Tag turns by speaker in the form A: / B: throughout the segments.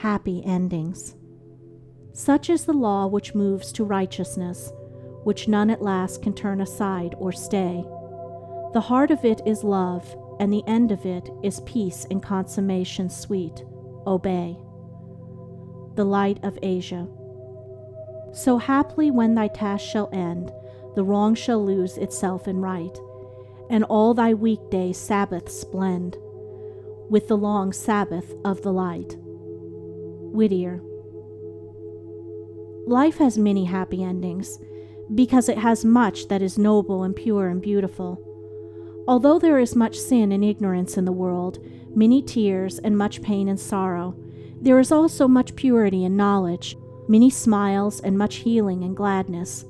A: happy endings. Such is the law which moves to righteousness, which none at last can turn aside or stay. The heart of it is love, and the end of it is peace and consummation sweet. Obey. The Light of Asia. So haply when thy task shall end, the wrong shall lose itself in right, and all thy weekday Sabbaths blend with the long Sabbath of the light. Whittier. Life has many happy endings, because it has much that is noble and pure and beautiful. Although there is much sin and ignorance in the world, many tears and much pain and sorrow, there is also much purity and knowledge, many smiles and much healing and gladness.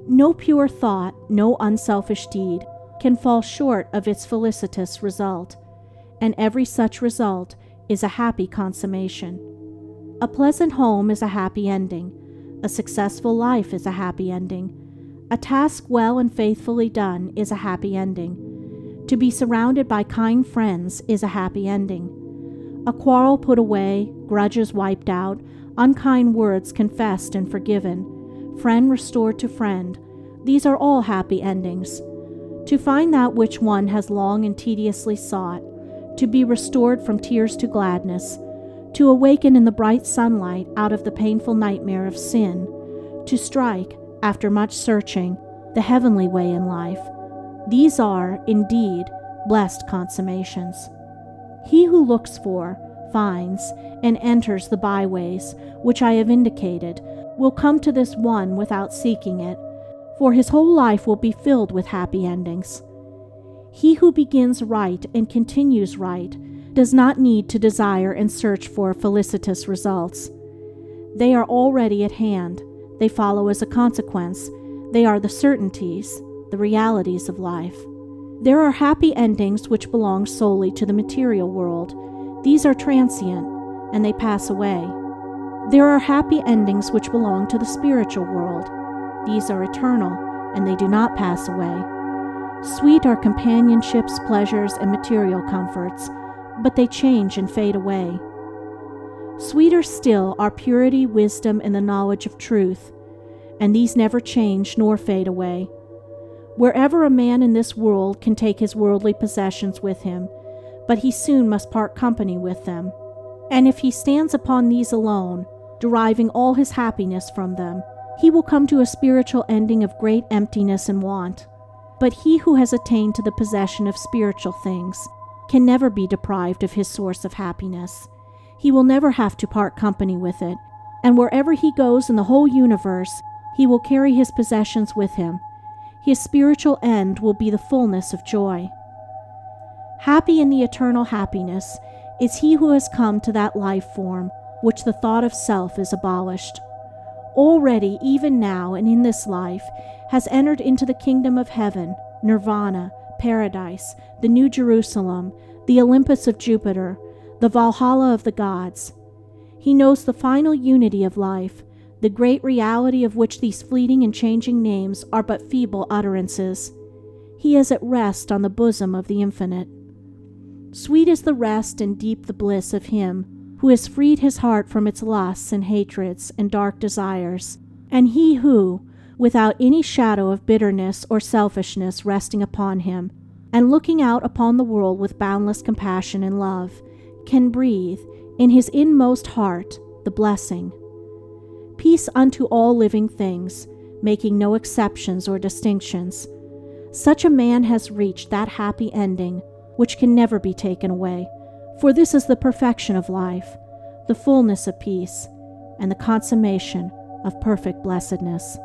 A: No pure thought, no unselfish deed can fall short of its felicitous result, and every such result is a happy consummation. A pleasant home is a happy ending. A successful life is a happy ending. A task well and faithfully done is a happy ending. To be surrounded by kind friends is a happy ending. A quarrel put away, grudges wiped out, unkind words confessed and forgiven, friend restored to friend, these are all happy endings. To find that which one has long and tediously sought, to be restored from tears to gladness, to awaken in the bright sunlight out of the painful nightmare of sin, to strike, after much searching, the heavenly way in life. These are, indeed, blessed consummations. He who looks for, finds, and enters the byways which I have indicated will come to this one without seeking it, for his whole life will be filled with happy endings. He who begins right and continues right does not need to desire and search for felicitous results. They are already at hand. They follow as a consequence. They are the certainties, the realities of life. There are happy endings which belong solely to the material world. These are transient, and they pass away. There are happy endings which belong to the spiritual world. These are eternal, and they do not pass away. Sweet are companionships, pleasures, and material comforts, but they change and fade away. Sweeter still are purity, wisdom, and the knowledge of truth, and these never change nor fade away. Wherever a man in this world can take his worldly possessions with him, but he soon must part company with them. And if he stands upon these alone, deriving all his happiness from them, he will come to a spiritual ending of great emptiness and want. But he who has attained to the possession of spiritual things can never be deprived of his source of happiness. He will never have to part company with it, and wherever he goes in the whole universe, he will carry his possessions with him. His spiritual end will be the fullness of joy. Happy in the eternal happiness is he who has come to that life form which the thought of self is abolished. Already, even now and in this life, has entered into the kingdom of heaven, nirvana, paradise, the New Jerusalem, the Olympus of Jupiter, the Valhalla of the gods. He knows the final unity of life, the great reality of which these fleeting and changing names are but feeble utterances. He is at rest on the bosom of the infinite. Sweet is the rest and deep the bliss of him who has freed his heart from its lusts and hatreds and dark desires, and he who, without any shadow of bitterness or selfishness resting upon him, and looking out upon the world with boundless compassion and love, can breathe, in his inmost heart, the blessing. Peace unto all living things, making no exceptions or distinctions. Such a man has reached that happy ending which can never be taken away, for this is the perfection of life, the fullness of peace, and the consummation of perfect blessedness.